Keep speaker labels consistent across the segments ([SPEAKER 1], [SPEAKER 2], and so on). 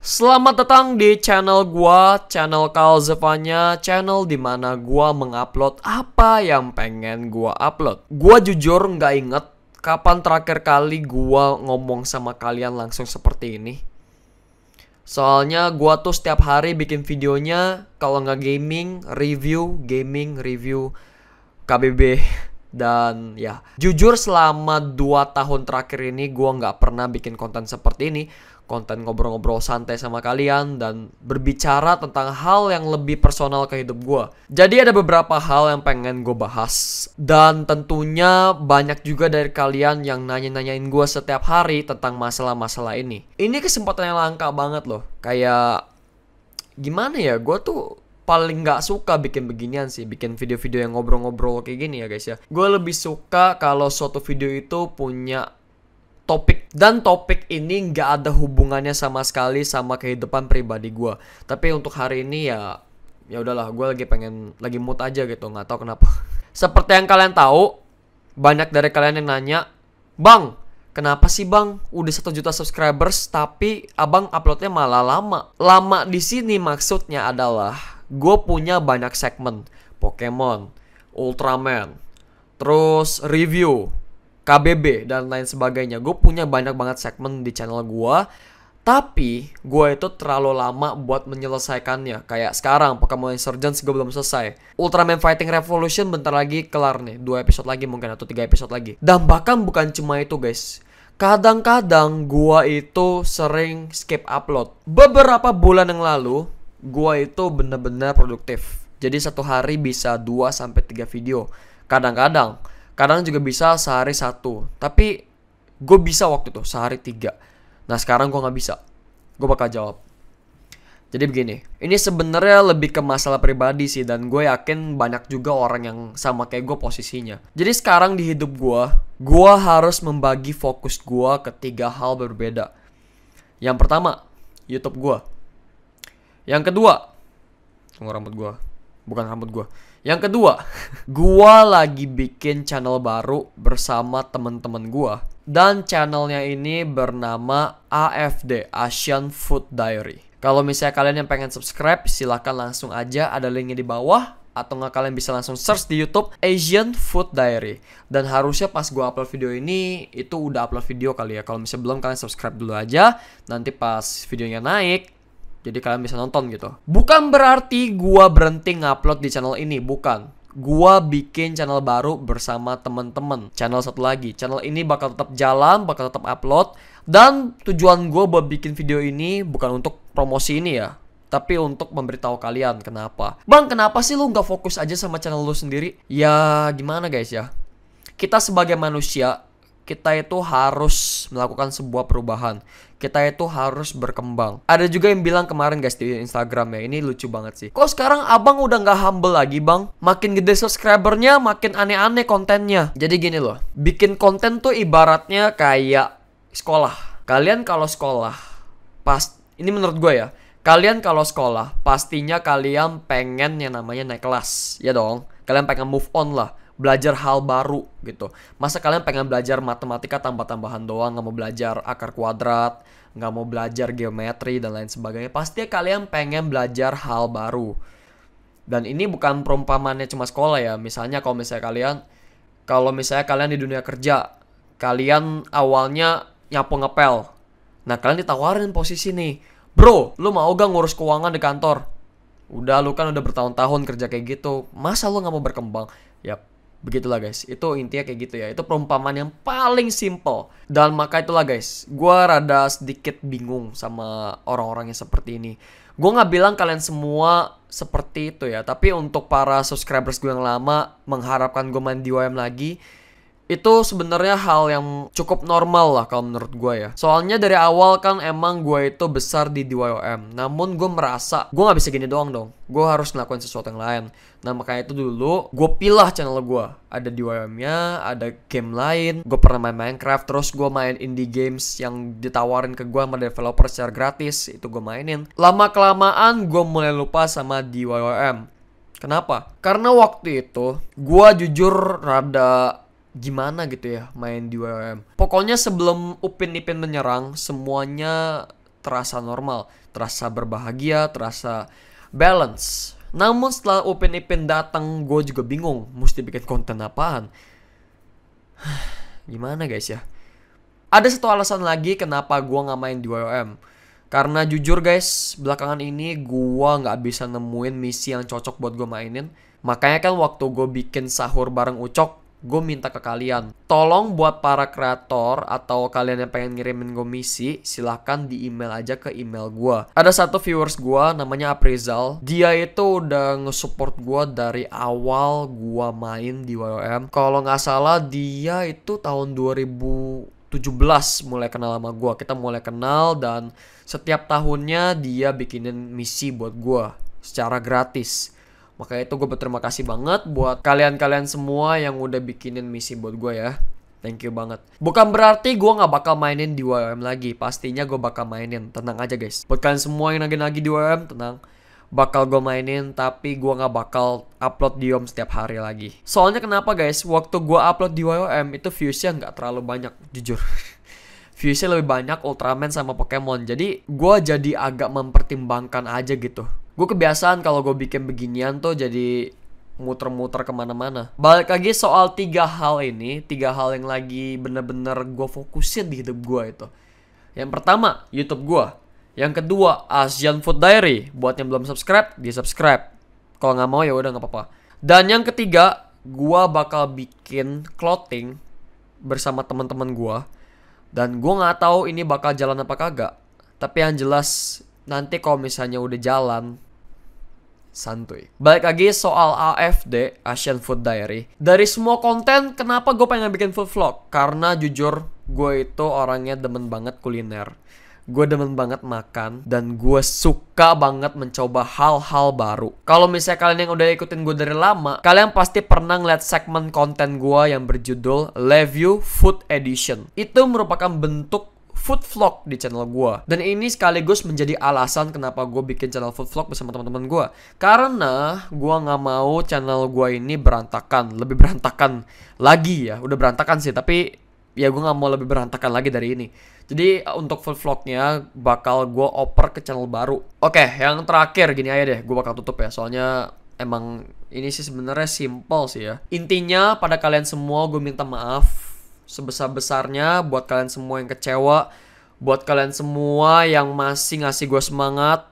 [SPEAKER 1] Selamat datang di channel gua, channel Kalzevanya, channel dimana gua mengupload apa yang pengen gua upload. Gua jujur nggak inget kapan terakhir kali gua ngomong sama kalian langsung seperti ini. Soalnya gua tuh setiap hari bikin videonya, kalau nggak gaming, review KBB. Dan ya, jujur selama 2 tahun terakhir ini gue nggak pernah bikin konten seperti ini. Konten ngobrol-ngobrol santai sama kalian dan berbicara tentang hal yang lebih personal ke hidup gue. Jadi ada beberapa hal yang pengen gue bahas. Dan tentunya banyak juga dari kalian yang nanya-nanyain gue setiap hari tentang masalah-masalah ini. Ini kesempatan yang langka banget loh. Kayak gimana ya, gue tuh paling nggak suka bikin beginian sih, bikin video-video yang ngobrol-ngobrol kayak gini ya guys ya. Gue lebih suka kalau suatu video itu punya topik, dan topik ini nggak ada hubungannya sama sekali sama kehidupan pribadi gue. Tapi untuk hari ini ya udahlah, gue lagi mood aja gitu, nggak tahu kenapa. Seperti yang kalian tahu, banyak dari kalian yang nanya, "Bang, kenapa sih bang udah 1 juta subscribers tapi abang uploadnya malah lama?" Lama di sini maksudnya adalah gue punya banyak segmen, Pokemon, Ultraman, terus review, KBB, dan lain sebagainya. Gue punya banyak banget segmen di channel gue. Tapi gue itu terlalu lama buat menyelesaikannya. Kayak sekarang Pokemon Insurgence gue belum selesai. Ultraman Fighting Revolution bentar lagi kelar nih, 2 episode lagi mungkin, atau 3 episode lagi. Dan bahkan bukan cuma itu guys, kadang-kadang gua itu sering skip upload. Beberapa bulan yang lalu gua itu bener-bener produktif. Jadi satu hari bisa 2-3 video. Kadang-kadang juga bisa sehari 1. Tapi gue bisa waktu itu sehari 3. Nah sekarang gue nggak bisa. Gue bakal jawab. Jadi begini, ini sebenarnya lebih ke masalah pribadi sih, dan gue yakin banyak juga orang yang sama kayak gue posisinya. Jadi sekarang di hidup gue harus membagi fokus gue ke 3 hal berbeda. Yang pertama, YouTube gue. Yang kedua, Yang kedua, gue lagi bikin channel baru bersama temen-temen gue. Dan channelnya ini bernama AFD, Asian Food Diary. Kalau misalnya kalian yang pengen subscribe, silahkan langsung aja, ada linknya di bawah. Atau nggak, kalian bisa langsung search di YouTube Asian Food Diary. Dan harusnya pas gue upload video ini, itu udah upload video kali ya. Kalau misalnya belum, kalian subscribe dulu aja. Nanti pas videonya naik, jadi kalian bisa nonton gitu. Bukan berarti gua berhenti ngupload di channel ini, bukan. Gua bikin channel baru bersama temen-temen. Channel satu lagi. Channel ini bakal tetap jalan, bakal tetap upload. Dan tujuan gua buat bikin video ini bukan untuk promosi ini ya, tapi untuk memberitahu kalian kenapa. Bang, kenapa sih lu gak fokus aja sama channel lu sendiri? Ya gimana guys ya, kita sebagai manusia, kita itu harus melakukan sebuah perubahan. Kita itu harus berkembang. Ada juga yang bilang kemarin guys di Instagram ya, ini lucu banget sih. Kok sekarang abang udah gak humble lagi bang? Makin gede subscribernya, makin aneh-aneh kontennya. Jadi gini loh, bikin konten tuh ibaratnya kayak sekolah. Kalian kalau sekolah, ini menurut gue ya, kalian kalau sekolah, pastinya kalian pengen yang namanya naik kelas. Ya dong, kalian pengen move on lah, belajar hal baru gitu. Masa kalian pengen belajar matematika tambah-tambahan doang, nggak mau belajar akar kuadrat, nggak mau belajar geometri dan lain sebagainya? Pasti kalian pengen belajar hal baru. Dan ini bukan perumpamannya cuma sekolah ya. Misalnya kalau misalnya kalian di dunia kerja, kalian awalnya nyapu ngepel. Nah kalian ditawarin posisi nih, "Bro, lu mau gak ngurus keuangan di kantor?" Udah, lu kan udah bertahun-tahun kerja kayak gitu, masa lu gak mau berkembang? Yap, begitulah guys, itu intinya kayak gitu ya. Itu perumpamaan yang paling simple. Dan maka itulah guys, gue rada sedikit bingung sama orang-orang yang seperti ini. Gue gak bilang kalian semua seperti itu ya, tapi untuk para subscribers gue yang lama mengharapkan gue main DIY lagi, itu sebenarnya hal yang cukup normal lah kalau menurut gue ya. Soalnya dari awal kan emang gue itu besar di DIYM. Namun gue merasa gue gak bisa gini doang dong, gue harus ngelakuin sesuatu yang lain. Nah makanya itu dulu gue pilah channel gue. Ada DIYM-nya, ada game lain. Gue pernah main Minecraft, terus gue main indie games yang ditawarin ke gue sama developer secara gratis. Itu gue mainin. Lama-kelamaan gue mulai lupa sama DIYM. Kenapa? Karena waktu itu gue jujur rada gimana gitu ya main di WM. Pokoknya sebelum Upin Ipin menyerang, semuanya terasa normal, terasa berbahagia, terasa balance. Namun setelah Upin Ipin datang, gue juga bingung mesti bikin konten apaan. Gimana guys ya? Ada satu alasan lagi kenapa gue nggak main di WOM. Karena jujur guys, belakangan ini gue nggak bisa nemuin misi yang cocok buat gue mainin. Makanya kan waktu gue bikin sahur bareng Ucok, gue minta ke kalian, tolong buat para kreator atau kalian yang pengen ngirimin gue misi, silahkan di email aja ke email gue. Ada satu viewers gue namanya Aprizal. Dia itu udah nge-support gue dari awal gue main di WOM. Kalau nggak salah dia itu tahun 2017 mulai kenal sama gue. Kita mulai kenal dan setiap tahunnya dia bikinin misi buat gue secara gratis. Makanya itu gue berterima kasih banget buat kalian-kalian semua yang udah bikinin misi buat gue ya. Thank you banget. Bukan berarti gue gak bakal mainin di WOM lagi. Pastinya gue bakal mainin. Tenang aja guys. Buat kalian semua yang nagih-nagih di WOM, tenang. Bakal gue mainin, tapi gue gak bakal upload di WOM setiap hari lagi. Soalnya kenapa guys? Waktu gue upload di WOM itu viewsnya gak terlalu banyak, jujur. Viewsnya lebih banyak Ultraman sama Pokemon. Jadi gue jadi agak mempertimbangkan aja gitu. Gue kebiasaan kalau gue bikin beginian tuh jadi muter-muter kemana-mana. Balik lagi soal 3 hal ini. 3 hal yang lagi bener-bener gue fokusin di hidup gue itu. Yang pertama, YouTube gue. Yang kedua, Asian Food Diary. Buat yang belum subscribe, di subscribe. Kalau nggak mau ya udah nggak apa-apa. Dan yang ketiga, gue bakal bikin clothing bersama teman-teman gue. Dan gue nggak tahu ini bakal jalan apa kagak. Tapi yang jelas nanti kalau misalnya udah jalan, santuy. Balik lagi soal AFD, Asian Food Diary. Dari semua konten, kenapa gue pengen bikin food vlog? Karena jujur, gue itu orangnya demen banget kuliner. Gue demen banget makan. Dan gue suka banget mencoba hal-hal baru. Kalau misalnya kalian yang udah ikutin gue dari lama, kalian pasti pernah ngeliat segmen konten gue yang berjudul Review Food Edition. Itu merupakan bentuk food vlog di channel gue. Dan ini sekaligus menjadi alasan kenapa gue bikin channel food vlog bersama teman-teman gue. Karena gue gak mau channel gue ini berantakan. Lebih berantakan lagi ya. Udah berantakan sih, tapi ya gue gak mau lebih berantakan lagi dari ini. Jadi untuk food vlognya bakal gue oper ke channel baru. Oke, yang terakhir gini aja deh. Gue bakal tutup ya. Soalnya emang ini sih sebenarnya simple sih ya. Intinya pada kalian semua gue minta maaf sebesar-besarnya buat kalian semua yang kecewa, buat kalian semua yang masih ngasih gue semangat,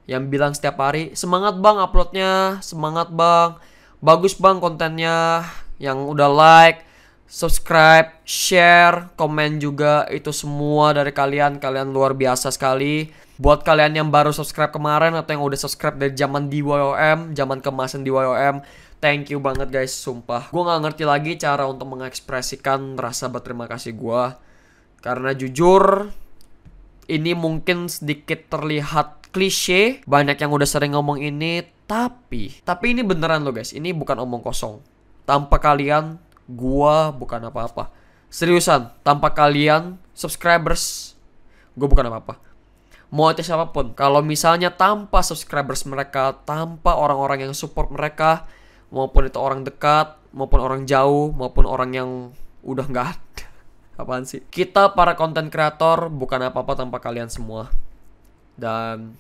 [SPEAKER 1] yang bilang setiap hari, semangat bang uploadnya, semangat bang, bagus bang kontennya, yang udah like, subscribe, share, komen juga, itu semua dari kalian, kalian luar biasa sekali. Buat kalian yang baru subscribe kemarin atau yang udah subscribe dari zaman di WOM, zaman kemasan di WOM, thank you banget guys, sumpah. Gue gak ngerti lagi cara untuk mengekspresikan rasa berterima kasih gue. Karena jujur, ini mungkin sedikit terlihat klise. Banyak yang udah sering ngomong ini, tapi ini beneran loh guys. Ini bukan omong kosong. Tanpa kalian, gue bukan apa-apa. Seriusan, tanpa kalian, subscribers, gue bukan apa-apa. Mau itu siapapun. Kalau misalnya tanpa subscribers mereka, tanpa orang-orang yang support mereka, maupun itu orang dekat, maupun orang jauh, maupun orang yang udah nggak ada. Apaan sih? Kita para konten kreator bukan apa-apa tanpa kalian semua. Dan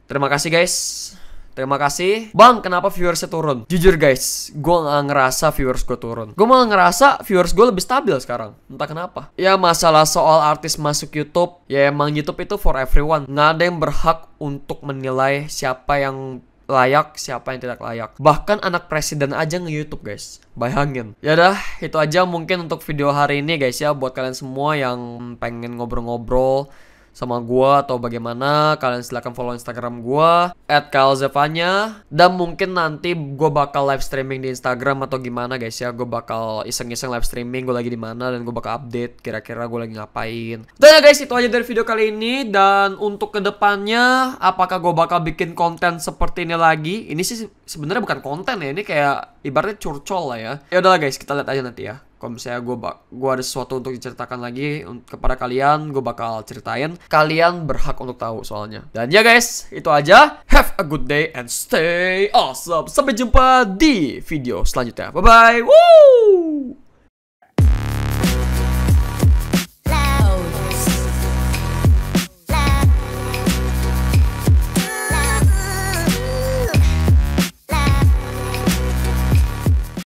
[SPEAKER 1] terima kasih guys. Terima kasih. Bang, kenapa viewersnya turun? Jujur guys, gue gak ngerasa viewers gue turun. Gue malah ngerasa viewers gue lebih stabil sekarang. Entah kenapa. Ya masalah soal artis masuk YouTube, ya emang YouTube itu for everyone. Gak ada yang berhak untuk menilai siapa yang layak, siapa yang tidak layak. Bahkan anak presiden aja nge-YouTube guys. Bayangin. Yaudah, itu aja mungkin untuk video hari ini guys ya. Buat kalian semua yang pengen ngobrol-ngobrol sama gua atau bagaimana, kalian silahkan follow Instagram gua @kalzevanya. Dan mungkin nanti gua bakal live streaming di Instagram atau gimana guys ya. Gua bakal iseng-iseng live streaming gua lagi di mana, dan gua bakal update kira-kira gua lagi ngapain. Dan ya guys, itu aja dari video kali ini. Dan untuk kedepannya, apakah gua bakal bikin konten seperti ini lagi? Ini sih sebenarnya bukan konten ya, ini kayak ibaratnya curcol lah ya. Ya udahlah guys, kita lihat aja nanti ya. Kalau misalnya gue ada sesuatu untuk diceritakan lagi kepada kalian, gue bakal ceritain. Kalian berhak untuk tahu soalnya. Dan ya guys, itu aja. Have a good day and stay awesome. Sampai jumpa di video selanjutnya. Bye-bye. Woo!